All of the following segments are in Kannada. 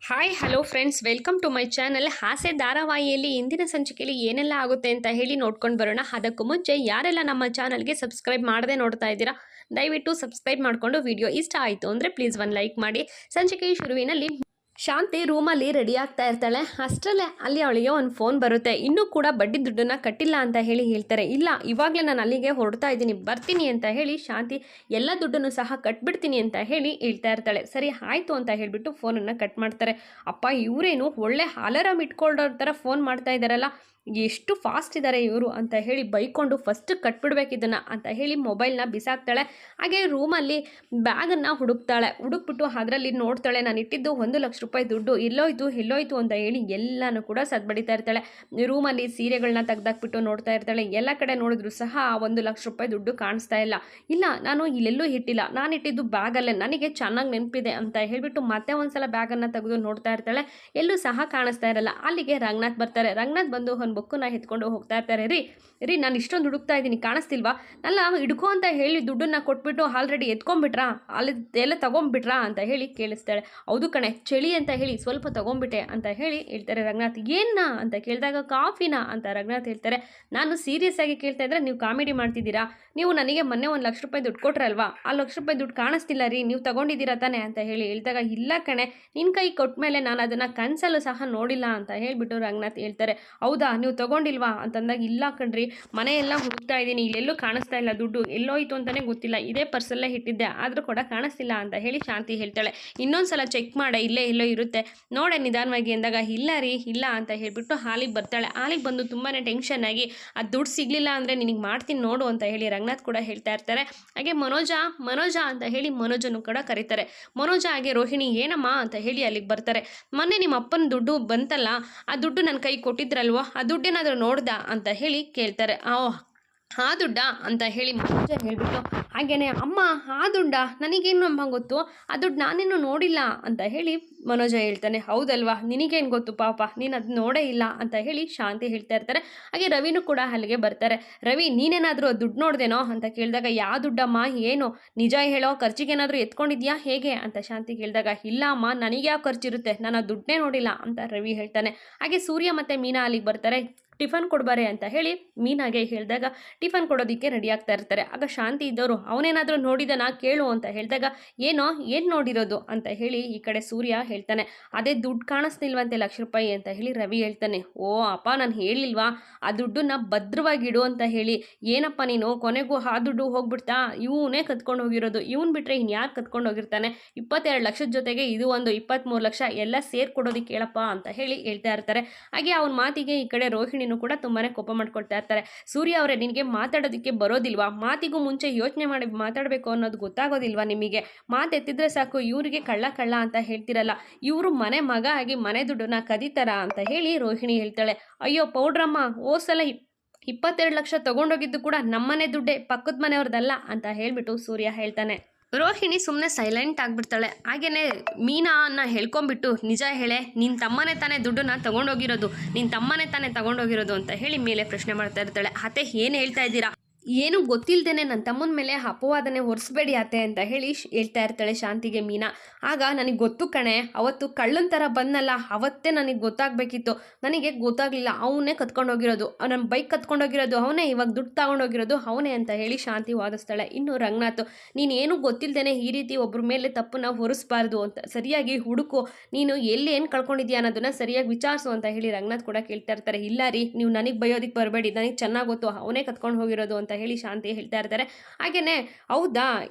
Hi hello friends, welcome to my channel. ಹಾಸ್ಯ ಧಾರಾವಾಹಿಯಲ್ಲಿ ಇಂದಿನ ಸಂಚಿಕೆಯಲ್ಲಿ ಏನೆಲ್ಲ ಆಗುತ್ತೆ ಅಂತ ಹೇಳಿ ನೋಡ್ಕೊಂಡು ಬರೋಣ. ಅದಕ್ಕೂ ಮುಂಚೆ ಯಾರೆಲ್ಲ ನಮ್ಮ ಚಾನಲ್ಗೆ ಸಬ್ಸ್ಕ್ರೈಬ್ ಮಾಡದೆ ನೋಡ್ತಾ ಇದ್ದೀರಾ, ದಯವಿಟ್ಟು ಸಬ್ಸ್ಕ್ರೈಬ್ ಮಾಡಿಕೊಂಡು ವಿಡಿಯೋ ಇಷ್ಟ ಆಯಿತು ಅಂದರೆ ಪ್ಲೀಸ್ ಒಂದು ಲೈಕ್ ಮಾಡಿ. ಸಂಚಿಕೆಯ ಶುರುವಿನಲ್ಲಿ ಶಾಂತಿ ರೂಮಲ್ಲಿ ರೆಡಿ ಆಗ್ತಾ ಇರ್ತಾಳೆ. ಅಷ್ಟರಲ್ಲೇ ಅಲ್ಲಿ ಅವಳಿಗೆ ಒಂದು ಫೋನ್ ಬರುತ್ತೆ. ಇನ್ನೂ ಕೂಡ ಬಡ್ಡಿ ದುಡ್ಡನ್ನು ಕಟ್ಟಿಲ್ಲ ಅಂತ ಹೇಳಿ ಹೇಳ್ತಾರೆ. ಇಲ್ಲ, ಇವಾಗಲೇ ನಾನು ಅಲ್ಲಿಗೆ ಹೊರಡ್ತಾ ಇದ್ದೀನಿ, ಬರ್ತೀನಿ ಅಂತ ಹೇಳಿ ಶಾಂತಿ ಎಲ್ಲ ದುಡ್ಡನ್ನು ಸಹ ಕಟ್ಬಿಡ್ತೀನಿ ಅಂತ ಹೇಳಿ ಹೇಳ್ತಾ ಇರ್ತಾಳೆ. ಸರಿ ಆಯಿತು ಅಂತ ಹೇಳಿಬಿಟ್ಟು ಫೋನನ್ನು ಕಟ್ ಮಾಡ್ತಾರೆ. ಅಪ್ಪ, ಇವರೇನು ಒಳ್ಳೆ ಅಲಾರಾಮ್ ಇಟ್ಕೊಳ್ಳೋ ಥರ ಫೋನ್ ಮಾಡ್ತಾ ಇದ್ದಾರಲ್ಲ, ಎಷ್ಟು ಫಾಸ್ಟ್ ಇದ್ದಾರೆ ಇವರು ಅಂತ ಹೇಳಿ ಬೈಕೊಂಡು ಫಸ್ಟ್ ಕಟ್ಬಿಡ್ಬೇಕಿದ್ದನ್ನು ಅಂತ ಹೇಳಿ ಮೊಬೈಲ್ನ ಬಿಸಾಕ್ತಾಳೆ. ಹಾಗೆ ರೂಮಲ್ಲಿ ಬ್ಯಾಗನ್ನು ಹುಡುಕ್ಬಿಟ್ಟು ಅದರಲ್ಲಿ ನೋಡ್ತಾಳೆ. ನಾನು ಇಟ್ಟಿದ್ದು 1,00,000 ರೂಪಾಯಿ ದುಡ್ಡು ಎಲ್ಲೋಯ್ತು ಅಂತ ಹೇಳಿ ಎಲ್ಲನೂ ಕೂಡ ಸದ್ಬಡಿತಾ ಇರ್ತಾಳೆ. ರೂಮಲ್ಲಿ ಸೀರೆಗಳನ್ನ ತೆಗ್ದಾಕ್ಬಿಟ್ಟು ನೋಡ್ತಾ ಇರ್ತಾಳೆ. ಎಲ್ಲ ಕಡೆ ನೋಡಿದ್ರು ಸಹ 1,00,000 ರೂಪಾಯಿ ದುಡ್ಡು ಕಾಣಿಸ್ತಾ ಇಲ್ಲ, ನಾನು ಇಲ್ಲೆಲ್ಲೂ ಇಟ್ಟಿಲ್ಲ, ನಾನು ಇಟ್ಟಿದ್ದು ಬ್ಯಾಗಲ್ಲೇ, ನನಗೆ ಚೆನ್ನಾಗಿ ನೆನಪಿದೆ ಅಂತ ಹೇಳಿಬಿಟ್ಟು ಮತ್ತೆ ಒಂದ್ಸಲ ಬ್ಯಾಗನ್ನು ತೆಗೆದು ನೋಡ್ತಾ ಇರ್ತಾಳೆ. ಎಲ್ಲೂ ಸಹ ಕಾಣಿಸ್ತಾ ಇರಲ್ಲ. ಅಲ್ಲಿಗೆ ರಂಗನಾಥ್ ಬರ್ತಾರೆ. ರಂಗನಾಥ್ ಬಂದು ಒಂದು ಬುಕ್ಕನ್ನ ಎತ್ಕೊಂಡು ಹೋಗ್ತಾ ಇರ್ತಾರೆ. ರೀ ನಾನು ಇಷ್ಟೊಂದು ಹುಡುಕ್ತಾ ಇದ್ದೀನಿ, ಕಾಣಿಸ್ತಿಲ್ವಾ? ನಲ್ಲ ಹಿಡ್ಕೊ ಅಂತ ಹೇಳಿ ದುಡ್ಡನ್ನು ಕೊಟ್ಬಿಟ್ಟು ಆಲ್ರೆಡಿ ಎತ್ಕೊಂಡ್ಬಿಟ್ರಾ, ಅಲ್ಲಿ ಎಲ್ಲ ತಗೊಂಡ್ಬಿಟ್ರಾ ಅಂತ ಹೇಳಿ ಕೇಳಿಸ್ತಾಳೆ. ಹೌದು ಕಣೆ, ಚಳಿ ಅಂತ ಹೇಳಿ ಸ್ವಲ್ಪ ತಗೊಂಡ್ಬಿಟ್ಟೆ ಅಂತ ಹೇಳಿ ಹೇಳ್ತಾರೆ ರಂಗನಾಥ್. ಏನ್ನ ಅಂತ ಕೇಳಿದಾಗ ಕಾಫಿನಾ ಅಂತ ರಂಗನಾಥ್ ಹೇಳ್ತಾರೆ. ನಾನು ಸೀರಿಯಸ್ ಆಗಿ ಕೇಳ್ತಾ ಇದ್ರೆ ನೀವು ಕಾಮಿಡಿ ಮಾಡ್ತಿದ್ದೀರಾ. ನೀವು ನನಗೆ ಮೊನ್ನೆ 1,00,000 ರೂಪಾಯಿ ದುಡ್ಡು ಕೊಟ್ರಲ್ವಾ, ಆ 1,00,000 ರೂಪಾಯಿ ದುಡ್ಡು ಕಾಣಿಸ್ತಿಲ್ಲ ರೀ, ನೀವು ತಗೊಂಡಿದ್ದೀರಾ ತಾನೆ ಅಂತ ಹೇಳಿ ಹೇಳಿದಾಗ, ಇಲ್ಲ ಕಣೆ, ನಿನ್ನ ಕೈ ಕೊಟ್ಟ ಮೇಲೆ ನಾನು ಅದನ್ನು ಕನಸಲ್ಲೂ ಸಹ ನೋಡಿಲ್ಲ ಅಂತ ಹೇಳಿಬಿಟ್ಟು ರಂಗನಾಥ್ ಹೇಳ್ತಾರೆ. ಹೌದಾ, ನೀವು ತಗೊಂಡಿಲ್ವಾ ಅಂತಂದಾಗ, ಇಲ್ಲ ಕಣ್ರಿ, ಮನೆಯೆಲ್ಲ ಹುಡುಕ್ತಾ ಇದ್ದೀನಿ, ಇಲ್ಲೆಲ್ಲೂ ಕಾಣಿಸ್ತಾ ಇಲ್ಲ, ದುಡ್ಡು ಎಲ್ಲೋಯ್ತು ಅಂತಲೇ ಗೊತ್ತಿಲ್ಲ, ಇದೇ ಪರ್ಸಲ್ಲೇ ಇಟ್ಟಿದ್ದೆ, ಆದರೂ ಕೂಡ ಕಾಣಿಸ್ತಿಲ್ಲ ಅಂತ ಹೇಳಿ ಶಾಂತಿ ಹೇಳ್ತಾಳೆ. ಇನ್ನೊಂದ್ಸಲ ಚೆಕ್ ಮಾಡೆ, ಇಲ್ಲೇ ಎಲ್ಲೋ ಇರುತ್ತೆ ನೋಡೆ ನಿಧಾನವಾಗಿ ಅಂದಾಗ, ಇಲ್ಲ ರೀ ಇಲ್ಲ ಅಂತ ಹೇಳಿಬಿಟ್ಟು ಹಾಲಿಗೆ ಬರ್ತಾಳೆ. ಹಾಲಿಗೆ ಬಂದು ತುಂಬಾ ಟೆನ್ಷನ್ ಆಗಿ, ಆ ದುಡ್ಡು ಸಿಗಲಿಲ್ಲ ಅಂದರೆ ನಿನಗೆ ಮಾಡ್ತೀನಿ ನೋಡು ಅಂತ ಹೇಳಿ ರಂಗನಾಥ್ ಕೂಡ ಹೇಳ್ತಾ ಇರ್ತಾರೆ. ಹಾಗೆ ಮನೋಜ ಅಂತ ಹೇಳಿ ಮನೋಜನ್ನು ಕೂಡ ಕರೀತಾರೆ. ಮನೋಜ ಹಾಗೆ ರೋಹಿಣಿ ಏನಮ್ಮ ಅಂತ ಹೇಳಿ ಅಲ್ಲಿಗೆ ಬರ್ತಾರೆ. ಮೊನ್ನೆ ನಿಮ್ಮ ಅಪ್ಪನ ದುಡ್ಡು ಬಂತಲ್ಲ, ಆ ದುಡ್ಡು ನನ್ನ ಕೈ ಕೊಟ್ಟಿದ್ರಲ್ವ, ಆ ದುಡ್ಡೇನಾದರೂ ನೋಡ್ದ ಅಂತ ಹೇಳಿ ಕೇಳ್ತಾರೆ. ಆ ದುಡ್ಡ ಅಂತ ಹೇಳಿ ಮನೋಜ ಹೇಳಿಬಿಟ್ಟು, ಹಾಗೇನೆ ಅಮ್ಮ ಆ ದುಡ್ಡ ನನಗೇನು ಅಮ್ಮ ಗೊತ್ತು, ಆ ದುಡ್ಡು ನಾನೇನು ನೋಡಿಲ್ಲ ಅಂತ ಹೇಳಿ ಮನೋಜ ಹೇಳ್ತಾನೆ. ಹೌದಲ್ವಾ, ನಿನಗೇನು ಗೊತ್ತು ಪಾಪ, ನೀನು ಅದು ನೋಡೇ ಇಲ್ಲ ಅಂತ ಹೇಳಿ ಶಾಂತಿ ಹೇಳ್ತಾ ಇರ್ತಾರೆ. ಹಾಗೆ ರವಿನೂ ಕೂಡ ಅಲ್ಲಿಗೆ ಬರ್ತಾರೆ. ರವಿ, ನೀನೇನಾದರೂ ದುಡ್ಡು ನೋಡ್ದೇನೋ ಅಂತ ಕೇಳಿದಾಗ, ಯಾವ ದುಡ್ಡಮ್ಮ, ಏನು ನಿಜ ಹೇಳೋ, ಖರ್ಚಿಗೇನಾದರೂ ಎತ್ಕೊಂಡಿದ್ಯಾ ಹೇಗೆ ಅಂತ ಶಾಂತಿ ಕೇಳಿದಾಗ, ಇಲ್ಲ ಅಮ್ಮ, ನನಗೆ ಯಾವ ಖರ್ಚಿರುತ್ತೆ, ನಾನು ಆ ದುಡ್ಡನ್ನೇ ನೋಡಿಲ್ಲ ಅಂತ ರವಿ ಹೇಳ್ತಾನೆ. ಹಾಗೆ ಸೂರ್ಯ ಮತ್ತು ಮೀನಾ ಅಲ್ಲಿಗೆ ಬರ್ತಾರೆ. ಟಿಫನ್ ಕೊಡ್ಬಾರೆ ಅಂತ ಹೇಳಿ ಮೀನಾಗೆ ಹೇಳಿದಾಗ ಟಿಫನ್ ಕೊಡೋದಕ್ಕೆ ರೆಡಿ ಆಗ್ತಾ ಇರ್ತಾರೆ. ಆಗ ಶಾಂತಿ ಇದ್ದವರು, ಅವನೇನಾದರೂ ನೋಡಿದನಾ ಕೇಳು ಅಂತ ಹೇಳಿದಾಗ, ಏನು ನೋಡಿರೋದು ಅಂತ ಹೇಳಿ ಈ ಕಡೆ ಸೂರ್ಯ ಹೇಳ್ತಾನೆ. ಅದೇ ದುಡ್ಡು ಕಾಣಿಸ್ತಿಲ್ವಂತೆ 1,00,000 ರೂಪಾಯಿ ಅಂತ ಹೇಳಿ ರವಿ ಹೇಳ್ತಾನೆ. ಓ ಅಪ್ಪ, ನಾನು ಹೇಳಿಲ್ವಾ ಆ ದುಡ್ಡನ್ನ ಭದ್ರವಾಗಿಡು ಅಂತ ಹೇಳಿ? ಏನಪ್ಪ ನೀನು, ಕೊನೆಗೂ ಆ ದುಡ್ಡು ಹೋಗ್ಬಿಡ್ತಾ, ಇವನೇ ಕತ್ಕೊಂಡು ಹೋಗಿರೋದು, ಇವನು ಬಿಟ್ಟರೆ ಇನ್ಯಾರು ಕತ್ಕೊಂಡು ಹೋಗಿರ್ತಾನೆ, 22 ಲಕ್ಷದ ಜೊತೆಗೆ ಇದು ಒಂದು 23 ಲಕ್ಷ ಎಲ್ಲ ಸೇರ್ಕೊಡೋದಕ್ಕೆ ಹೇಳಪ್ಪ ಅಂತ ಹೇಳಿ ಹೇಳ್ತಾ ಇರ್ತಾರೆ. ಹಾಗೆ ಅವನ ಮಾತಿಗೆ ಈ ಕಡೆ ರೋಹಿಣಿನೂ ಕೂಡ ತುಂಬಾನೇ ಕೋಪ ಮಾಡ್ಕೊಳ್ತಾ ಇರ್ತಾರೆ. ಸೂರ್ಯ ಅವರೇ, ನಿನಗೆ ಮಾತಾಡೋದಕ್ಕೆ ಬರೋದಿಲ್ವಾ? ಮಾತಿಗೂ ಮುಂಚೆ ಯೋಚನೆ ಮಾಡಿ ಮಾತಾಡಬೇಕು ಅನ್ನೋದು ಗೊತ್ತಾಗೋದಿಲ್ವಾ ನಿಮಗೆ? ಮಾತೆತ್ತಿದ್ರೆ ಸಾಕು ಇವರಿಗೆ ಕಳ್ಳ ಅಂತ ಹೇಳ್ತಿರಲ್ಲ, ಇವರು ಮನೆ ಮಗ ಆಗಿ ಮನೆ ದುಡ್ಡನ್ನ ಕದೀತಾರ ಅಂತ ಹೇಳಿ ರೋಹಿಣಿ ಹೇಳ್ತಾಳೆ. ಅಯ್ಯೋ ಪೌಡ್ರಮ್ಮ, ಸಲ 22 ಲಕ್ಷ ತಗೊಂಡೋಗಿದ್ದು ಕೂಡ ನಮ್ಮನೆ ದುಡ್ಡೇ, ಪಕ್ಕದ ಮನೆಯವ್ರದ್ದಲ್ಲ ಅಂತ ಹೇಳ್ಬಿಟ್ಟು ಸೂರ್ಯ ಹೇಳ್ತಾನೆ. ರೋಹಿಣಿ ಸುಮ್ಮನೆ ಸೈಲೆಂಟ್ ಆಗಿಬಿಡ್ತಾಳೆ. ಹಾಗೆಯೇ ಮೀನಾನ್ನ ಹೇಳ್ಕೊಂಬಿಟ್ಟು, ನಿಜ ಹೇಳೆ, ನಿನ್ನ ತಮ್ಮನೇ ತಾನೇ ದುಡ್ಡನ್ನ ತಗೊಂಡೋಗಿರೋದು ಅಂತ ಹೇಳಿ ಮೇಲೆ ಪ್ರಶ್ನೆ ಮಾಡ್ತಾ ಇರ್ತಾಳೆ. ಅತ್ತೆ, ಏನು ಹೇಳ್ತಾ ಇದ್ದೀರಾ? ಏನು ಗೊತ್ತಿಲ್ಲದೇನೆ ನನ್ನ ತಮ್ಮನ ಮೇಲೆ ಅಪವಾದನೆ ಹೊರಿಸ್ಬೇಡಿ ಅತ್ತೆ ಅಂತ ಹೇಳಿ ಹೇಳ್ತಾ ಇರ್ತಾಳೆ ಶಾಂತಿಗೆ ಮೀನಾ. ಆಗ ನನಗೆ ಗೊತ್ತು ಕಣೆ, ಅವತ್ತು ಕಳ್ಳನ ಥರ ಬಂದಲ್ಲ, ಅವತ್ತೇ ನನಗೆ ಗೊತ್ತಾಗಬೇಕಿತ್ತು, ನನಗೆ ಗೊತ್ತಾಗಲಿಲ್ಲ, ಅವನೇ ಕತ್ಕೊಂಡೋಗಿರೋದು, ನನ್ನ ಬೈಕ್ ಕತ್ಕೊಂಡೋಗಿರೋದು ಅವನೇ, ಇವಾಗ ದುಡ್ಡು ತಗೊಂಡೋಗಿರೋದು ಅವನೇ ಅಂತ ಹೇಳಿ ಶಾಂತಿ ವಾದಿಸ್ತಾಳೆ. ಇನ್ನು ರಂಗನಾಥ್, ನೀನೇನು ಗೊತ್ತಿಲ್ಲದೇನೆ ಈ ರೀತಿ ಒಬ್ಬರ ಮೇಲೆ ತಪ್ಪನ್ನ ಹೊರಿಸ್ಬಾರ್ದು ಅಂತ, ಸರಿಯಾಗಿ ಹುಡುಕು, ನೀನು ಎಲ್ಲಿ ಏನು ಕಳ್ಕೊಂಡಿದ್ಯಾ ಅನ್ನೋದನ್ನ ಸರಿಯಾಗಿ ವಿಚಾರಿಸು ಅಂತ ಹೇಳಿ ರಂಗನಾಥ್ ಕೂಡ ಕೇಳ್ತಾ ಇರ್ತಾರೆ. ಇಲ್ಲ ರೀ, ನೀವು ನನಗೆ ಬಯೋದಕ್ಕೆ ಬರಬೇಡಿ, ನನಗೆ ಚೆನ್ನಾಗಿ ಗೊತ್ತು ಅವನೇ ಕತ್ಕೊಂಡು ಹೋಗಿರೋದು ಅಂತ ಹೇಳಿ ಶಾಂತಿ ಹೇಳ್ತಾ ಇರ್ತಾರೆ. ಹಾಗೇನೆ, ಹೌದಾ,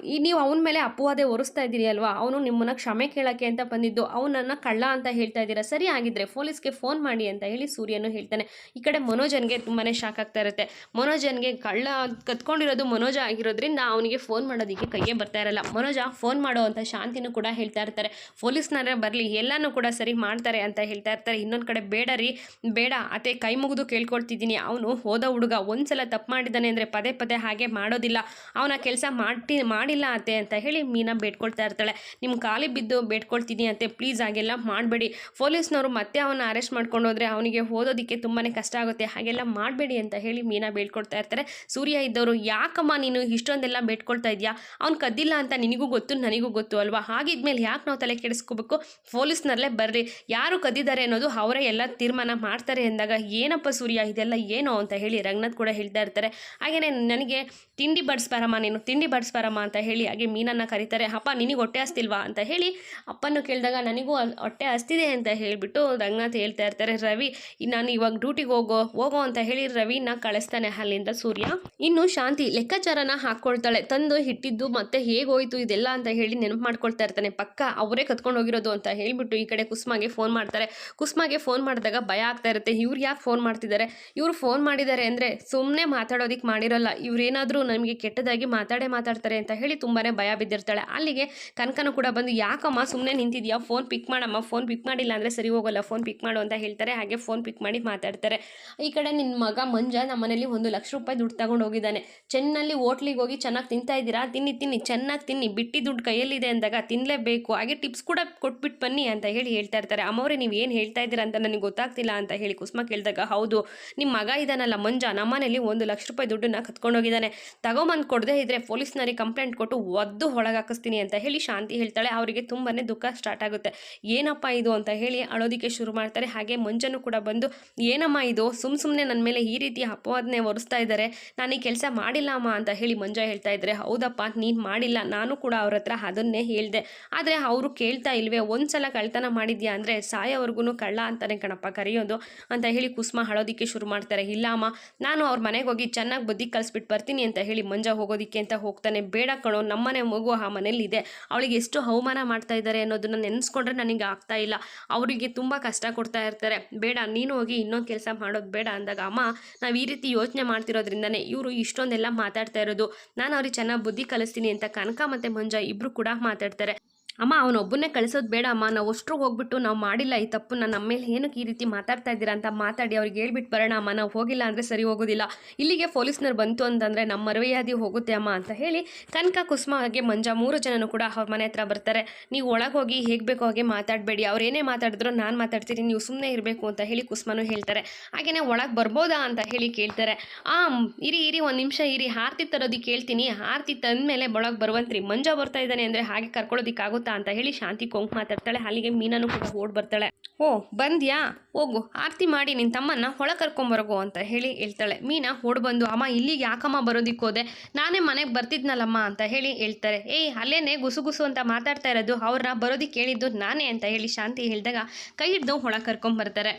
ನೀವು ಅವನ ಮೇಲೆ ಅಪವಾದೆ ಹೊರಿಸ್ತಾ ಇದ್ದೀರಿ ಅಲ್ವಾ, ಅವನು ನಿಮ್ಮನ್ನ ಕ್ಷಮೆ ಕೇಳಕ್ಕೆ ಅಂತ ಬಂದಿದ್ದು, ಅವನನ್ನ ಕಳ್ಳ ಅಂತ ಹೇಳ್ತಾ ಇದ್ದೀರಾ, ಸರಿ ಆಗಿದ್ರೆ ಪೊಲೀಸ್ಗೆ ಫೋನ್ ಮಾಡಿ ಅಂತ ಹೇಳಿ ಸೂರ್ಯನು ಹೇಳ್ತಾನೆ. ಈ ಕಡೆ ಮನೋಜನ್ಗೆ ತುಂಬಾನೇ ಶಾಕ್ ಆಗ್ತಾ ಇರುತ್ತೆ. ಮನೋಜನ್ಗೆ ಕಳ್ಳ ಕತ್ಕೊಂಡಿರೋದು ಮನೋಜ ಆಗಿರೋದ್ರಿಂದ ಅವನಿಗೆ ಫೋನ್ ಮಾಡೋದಕ್ಕೆ ಕೈಗೆ ಬರ್ತಾ ಇರಲ್ಲ. ಮನೋಜ ಫೋನ್ ಮಾಡೋ ಅಂತ ಶಾಂತಿನೂ ಕೂಡ ಹೇಳ್ತಾ ಇರ್ತಾರೆ. ಪೊಲೀಸ್ನವರೇ ಬರಲಿ, ಎಲ್ಲನೂ ಕೂಡ ಸರಿ ಮಾಡ್ತಾರೆ ಅಂತ ಹೇಳ್ತಾ ಇರ್ತಾರೆ. ಇನ್ನೊಂದು ಕಡೆ, ಬೇಡ ರೀ ಬೇಡ ಅತ್ತೆ, ಕೈ ಮುಗಿದು ಕೇಳ್ಕೊಳ್ತಿದ್ದೀನಿ, ಅವನು ಹೋದ ಹುಡುಗ, ಒಂದ್ಸಲ ತಪ್ಪು ಮಾಡಿದ್ದಾನೆ ಅಂದರೆ ಪದೇ ಪದೇ ಹಾಗೆ ಮಾಡೋದಿಲ್ಲ, ಅವನ ಕೆಲಸ ಮಾಡಿಲ್ಲ ಅತ್ತೆ ಅಂತ ಹೇಳಿ ಮೀನಾ ಬೇಡ್ಕೊಳ್ತಾ ಇರ್ತಾಳೆ. ನಿಮ್ಮ ಕಾಲಿಗೆ ಬಿದ್ದು ಬೇಡ್ಕೊಳ್ತೀನಿ ಅಂತೆ, ಪ್ಲೀಸ್ ಹಾಗೆಲ್ಲ ಮಾಡಬೇಡಿ, ಪೊಲೀಸ್ನವರು ಮತ್ತೆ ಅವನ್ನ ಅರೆಸ್ಟ್ ಮಾಡ್ಕೊಂಡು ಹೋದರೆ ಅವನಿಗೆ ಓದೋದಕ್ಕೆ ತುಂಬಾ ಕಷ್ಟ ಆಗುತ್ತೆ, ಹಾಗೆಲ್ಲ ಮಾಡಬೇಡಿ ಅಂತ ಹೇಳಿ ಮೀನಾ ಬೇಡ್ಕೊಳ್ತಾ ಇರ್ತಾರೆ. ಸೂರ್ಯ ಇದ್ದವರು, ಯಾಕಮ್ಮ ನೀನು ಇಷ್ಟೊಂದೆಲ್ಲ ಬೇಡ್ಕೊಳ್ತಾ ಇದೆಯಾ, ಅವ್ನು ಕದ್ದಿಲ್ಲ ಅಂತ ನಿನಗೂ ಗೊತ್ತು ನನಗೂ ಗೊತ್ತು ಅಲ್ವಾ, ಹಾಗಿದ್ಮೇಲೆ ಯಾಕೆ ನಾವು ತಲೆ ಕೆಡಿಸ್ಕೋಬೇಕು, ಪೊಲೀಸ್ನಲ್ಲೇ ಬರ್ರಿ, ಯಾರು ಕದ್ದಿದ್ದಾರೆ ಅನ್ನೋದು ಅವರೇ ಎಲ್ಲ ತೀರ್ಮಾನ ಮಾಡ್ತಾರೆ ಎಂದಾಗ, ಏನಪ್ಪ ಸೂರ್ಯ ಇದೆಲ್ಲ ಏನೋ ಅಂತ ಹೇಳಿ ರಂಗನಾಥ್ ಕೂಡ ಹೇಳ್ತಾ ಇರ್ತಾರೆ. ಹಾಗೆಯೇ ನನಗೆ ತಿಂಡಿ ಬಡಿಸ್ಬಾರಮ್ಮ, ನೀನು ತಿಂಡಿ ಬಡಿಸ್ಬಾರಮ್ಮ ಅಂತ ಹೇಳಿ ಹಾಗೆ ಮೀನನ್ನ ಕರೀತಾರೆ. ಅಪ್ಪ ನಿನಗೆ ಹೊಟ್ಟೆ ಹಸ್ತಿಲ್ವಾ ಅಂತ ಹೇಳಿ ಅಪ್ಪನ್ನು ಕೇಳಿದಾಗ, ನನಗೂ ಹೊಟ್ಟೆ ಹಸ್ತಿದೆ ಅಂತ ಹೇಳಿಬಿಟ್ಟು ರಂಗನಾಥ್ ಹೇಳ್ತಾ ಇರ್ತಾರೆ. ರವಿ ನಾನು ಇವಾಗ ಡ್ಯೂಟಿಗೆ ಹೋಗೋ ಅಂತ ಹೇಳಿ ರವಿನ ಕಳಿಸ್ತಾನೆ ಅಲ್ಲಿಂದ ಸೂರ್ಯ. ಇನ್ನು ಶಾಂತಿ ಲೆಕ್ಕಾಚಾರನ ಹಾಕ್ಕೊಳ್ತಾಳೆ, ತಂದು ಇಟ್ಟಿದ್ದು ಮತ್ತೆ ಹೇಗೋಯ್ತು ಇದೆಲ್ಲ ಅಂತ ಹೇಳಿ ನೆನಪು ಮಾಡ್ಕೊಳ್ತಾ ಇರ್ತಾನೆ. ಪಕ್ಕ ಅವರೇ ಕತ್ಕೊಂಡು ಹೋಗಿರೋದು ಅಂತ ಹೇಳಿಬಿಟ್ಟು ಈ ಕಡೆ ಕುಸುಮಾಗೆ ಫೋನ್ ಮಾಡ್ತಾರೆ. ಕುಸುಮಾಗೆ ಫೋನ್ ಮಾಡಿದಾಗ ಭಯ ಆಗ್ತಾ ಇರುತ್ತೆ, ಇವ್ರು ಯಾಕೆ ಫೋನ್ ಮಾಡ್ತಿದ್ದಾರೆ, ಇವ್ರು ಫೋನ್ ಮಾಡಿದ್ದಾರೆ ಅಂದರೆ ಸುಮ್ಮನೆ ಮಾತಾಡೋದಕ್ಕೆ ಮಾಡಿರೋಲ್ಲ, ಇವ್ರೇನಾದರೂ ನಮಗೆ ಕೆಟ್ಟದಾಗಿ ಮಾತಾಡ್ತಾರೆ ಅಂತ ಹೇಳಿ ತುಂಬಾ ಭಯ ಬಿದ್ದಿರ್ತಾಳೆ. ಅಲ್ಲಿಗೆ ಕನಕನು ಕೂಡ ಬಂದು, ಯಾಕಮ್ಮ ಸುಮ್ಮನೆ ನಿಂತಿದ್ಯಾ, ಫೋನ್ ಪಿಕ್ ಮಾಡಮ್ಮ, ಫೋನ್ ಪಿಕ್ ಮಾಡಿಲ್ಲ ಅಂದರೆ ಸರಿ ಹೋಗೋಲ್ಲ, ಫೋನ್ ಪಿಕ್ ಮಾಡು ಅಂತ ಹೇಳ್ತಾರೆ. ಹಾಗೆ ಫೋನ್ ಪಿಕ್ ಮಾಡಿ ಮಾತಾಡ್ತಾರೆ. ಈ ಕಡೆ ನಿನ್ನ ಮಗ ಮಂಜ ನಮ್ಮ ಮನೇಲಿ 1 ಲಕ್ಷ ರೂಪಾಯಿ ದುಡ್ಡು ತಗೊಂಡು ಹೋಗಿದ್ದಾನೆ, ಚೆನ್ನಲ್ಲಿ ಹೋಟ್ಲಿಗೆ ಹೋಗಿ ಚೆನ್ನಾಗಿ ತಿಂತಾ ಇದ್ದೀರಾ, ತಿನ್ನಿ ಚೆನ್ನಾಗಿ ತಿನ್ನಿ, ಬಿಟ್ಟಿ ದುಡ್ಡು ಕೈಯಲ್ಲಿದೆ ಅಂದಾಗ ತಿನ್ನಲೇಬೇಕು, ಹಾಗೆ ಟಿಪ್ಸ್ ಕೂಡ ಕೊಟ್ಬಿಟ್ಟು ಬನ್ನಿ ಅಂತ ಹೇಳಿ ಹೇಳ್ತಾ ಇರ್ತಾರೆ. ಅಮ್ಮವ್ರೆ ನೀವು ಏನು ಹೇಳ್ತಾ ಇದ್ದೀರಾ ಅಂತ ನನಗೆ ಗೊತ್ತಾಗ್ತಿಲ್ಲ ಅಂತ ಹೇಳಿ ಕುಸುಮ ಕೇಳಿದಾಗ, ಹೌದು ನಿಮ್ಮ ಮಗ ಇದಾನಲ್ಲ ಮಂಜ, ನಮ್ಮನೇಲಿ 1 ಲಕ್ಷ ರೂಪಾಯಿ ದುಡ್ಡನ್ನ ಕತ್ಕೊಂಡು ಹೋಗಿದ್ದಾನೆ, ತಗೊಂಬಂದು ಕೊಡದೇ ಇದ್ರೆ ಪೊಲೀಸ್ನವರಿಗೆ ಕಂಪ್ಲೇಂಟ್ ಕೊಟ್ಟು ಒದ್ದು ಒಳಗಾಕಿಸ್ತೀನಿ ಅಂತ ಹೇಳಿ ಶಾಂತಿ ಹೇಳ್ತಾಳೆ. ಅವರಿಗೆ ತುಂಬಾ ದುಃಖ ಸ್ಟಾರ್ಟ್ ಆಗುತ್ತೆ. ಏನಪ್ಪ ಇದು ಅಂತ ಹೇಳಿ ಅಳೋದಕ್ಕೆ ಶುರು ಮಾಡ್ತಾರೆ. ಹಾಗೆ ಮಂಜನು ಕೂಡ ಬಂದು, ಏನಮ್ಮ ಇದು, ಸುಮ್ಮನೆ ನನ್ನ ಮೇಲೆ ಈ ರೀತಿ ಅಪವಾದನೆ ಹೊರಿಸ್ತಾ ಇದ್ದಾರೆ, ನಾನು ಈ ಕೆಲಸ ಮಾಡಿಲ್ಲ ಅಮ್ಮ ಅಂತ ಹೇಳಿ ಮಂಜ ಹೇಳ್ತಾ ಇದ್ದಾರೆ. ಹೌದಪ್ಪ ನೀನು ಮಾಡಿಲ್ಲ, ನಾನು ಕೂಡ ಅವ್ರ ಹತ್ರ ಅದನ್ನೇ ಹೇಳಿದೆ, ಆದರೆ ಅವರು ಕೇಳ್ತಾ ಇಲ್ವೇ, ಒಂದ್ಸಲ ಕಳ್ತನ ಮಾಡಿದ್ಯಾ ಅಂದರೆ ಸಾಯೋವರೆಗೂ ಕಳ್ಳ ಅಂತಾನೆ ಕಣಪ್ಪ ಕರೆಯೋದು ಅಂತ ಹೇಳಿ ಕುಸುಮ ಅಳೋದಕ್ಕೆ ಶುರು ಮಾಡ್ತಾರೆ. ಇಲ್ಲ ಅಮ್ಮ, ನಾನು ಅವ್ರ ಮನೆಗೆ ಹೋಗಿ ಚೆನ್ನಾಗಿ ಬುದ್ಧಿ ಕಲಿಸ್ಬಿಟ್ಟು ಬರ್ತೀನಿ ಅಂತ ಹೇಳಿ ಮಂಜ ಹೋಗೋದಿಕ್ಕೆ ಅಂತ ಹೋಗ್ತಾನೆ. ಬೇಡ ಕಣೋ, ನಮ್ಮನೆ ಮಗು ಆ ಮನೇಲಿದೆ, ಅವಳಿಗೆ ಎಷ್ಟು ಅವಮಾನ ಮಾಡ್ತಾ ಇದ್ದಾರೆ ಅನ್ನೋದನ್ನ ನೆನೆಸ್ಕೊಂಡ್ರೆ ನನಗೆ ಆಗ್ತಾ ಇಲ್ಲ, ಅವರಿಗೆ ತುಂಬ ಕಷ್ಟ ಕೊಡ್ತಾ ಇರ್ತಾರೆ, ಬೇಡ ನೀನು ಹೋಗಿ ಇನ್ನೊಂದು ಕೆಲಸ ಮಾಡೋದು ಬೇಡ ಅಂದಾಗ, ಅಮ್ಮ ನಾವು ಈ ರೀತಿ ಯೋಚನೆ ಮಾಡ್ತಿರೋದ್ರಿಂದನೇ ಇವರು ಇಷ್ಟೊಂದೆಲ್ಲ ಮಾತಾಡ್ತಾ ಇರೋದು, ನಾನು ಅವ್ರಿಗೆ ಚೆನ್ನಾಗಿ ಬುದ್ಧಿ ಕಲಿಸ್ತೀನಿ ಅಂತ ಕನಕ ಮತ್ತು ಮಂಜ ಇಬ್ಬರು ಕೂಡ ಮಾತಾಡ್ತಾರೆ. ಅಮ್ಮ ಅವನೊಬ್ಬನ್ನೇ ಕಳಿಸೋದು ಬೇಡ ಅಮ್ಮ, ನಾವು ಅಷ್ಟರು ಹೋಗ್ಬಿಟ್ಟು ನಾವು ಮಾಡಿಲ್ಲ ಈ ತಪ್ಪನ್ನ, ನಮ್ಮ ಮೇಲೆ ಏನಕ್ಕೆ ಈ ರೀತಿ ಮಾತಾಡ್ತಾ ಇದ್ದೀರಾ ಅಂತ ಮಾತಾಡಿ ಅವ್ರಿಗೆ ಹೇಳ್ಬಿಟ್ಟು ಬರೋಣ ಅಮ್ಮ, ನಾವು ಹೋಗಿಲ್ಲ ಅಂದರೆ ಸರಿ ಹೋಗೋದಿಲ್ಲ, ಇಲ್ಲಿಗೆ ಪೊಲೀಸ್ನವ್ರು ಬಂತು ಅಂತಂದರೆ ನಮ್ಮ ಮರ್ಯಾದೆ ಹೋಗುತ್ತೆ ಅಮ್ಮ ಅಂತ ಹೇಳಿ ಕನಕ ಕುಸುಮ ಹಾಗೆ ಮಂಜ 3 ಜನನು ಕೂಡ ಅವ್ರ ಮನೆ ಹತ್ರ ಬರ್ತಾರೆ. ನೀವು ಒಳಗೆ ಹೋಗಿ ಹೇಗೆ ಬೇಕೋ ಹಾಗೆ ಮಾತಾಡಬೇಡಿ, ಅವ್ರು ಏನೇ ಮಾತಾಡಿದ್ರು ನಾನು ಮಾತಾಡ್ತೀನಿ, ನೀವು ಸುಮ್ಮನೆ ಇರಬೇಕು ಅಂತ ಹೇಳಿ ಕುಸುಮನು ಹೇಳ್ತಾರೆ. ಹಾಗೆಯೇ ಒಳಗೆ ಬರ್ಬೋದಾ ಅಂತ ಹೇಳಿ ಕೇಳ್ತಾರೆ. ಇರಿ 1 ನಿಮಿಷ ಇರಿ, ಆರತಿ ತರೋದಕ್ಕೆ ಹೇಳ್ತೀನಿ, ಆರತಿ ತಂದಮೇಲೆ ಒಳಗೆ ಬರುವಂತ್ರಿ, ಮಂಜ ಬರ್ತಾ ಇದ್ದಾನೆ ಅಂದರೆ ಹಾಗೆ ಕರ್ಕೊಳ್ಳೋದಕ್ಕಾಗುತ್ತೆ ಅಂತ ಹೇಳಿ ಶಾಂತಿ ಕೊಂಕ್ ಮಾತಾಡ್ತಾಳೆ. ಅಲ್ಲಿಗೆ ಮೀನನು ಕೂಡ ಓಡ್ ಬರ್ತಾಳೆ. ಓ ಬಂದ್ಯಾ, ಹೋಗು ಆರತಿ ಮಾಡಿ ನಿನ್ನ ತಮ್ಮನ್ನ ಒಳಗೆ ಕರ್ಕೊಂಬರಗು ಅಂತ ಹೇಳಿ ಹೇಳ್ತಾಳೆ. ಮೀನಾ ಓಡ್ ಬಂದು, ಅಮ್ಮ ಇಲ್ಲಿಗೆ ಯಾಕಮ್ಮ ಬರೋದಿಕ್ಕೆ ಹೋದೆ, ನಾನೇ ಮನೆಗೆ ಬರ್ತಿದ್ನಲ್ಲಮ್ಮ ಅಂತ ಹೇಳಿ ಹೇಳ್ತಾರೆ. ಅಲ್ಲೇನೆ ಗುಸು ಅಂತ ಮಾತಾಡ್ತಾ ಇರೋದು, ಅವ್ರನ್ನ ಬರೋದಿಕ್ಕೆ ಹೇಳಿದ್ದು ನಾನೇ ಅಂತ ಹೇಳಿ ಶಾಂತಿ ಹೇಳಿದಾಗ ಕೈ ಹಿಡ್ದು ಒಳಗೆ ಕರ್ಕೊಂಬರ್ತಾರೆ.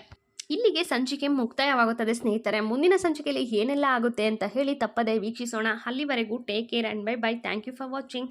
ಇಲ್ಲಿಗೆ ಸಂಚಿಕೆ ಮುಕ್ತಾಯವಾಗುತ್ತದೆ ಸ್ನೇಹಿತರೆ. ಮುಂದಿನ ಸಂಚಿಕೆಯಲ್ಲಿ ಏನೆಲ್ಲ ಆಗುತ್ತೆ ಅಂತ ಹೇಳಿ ತಪ್ಪದೆ ವೀಕ್ಷಿಸೋಣ. ಅಲ್ಲಿವರೆಗೂ take care and bye. Thank you for watching.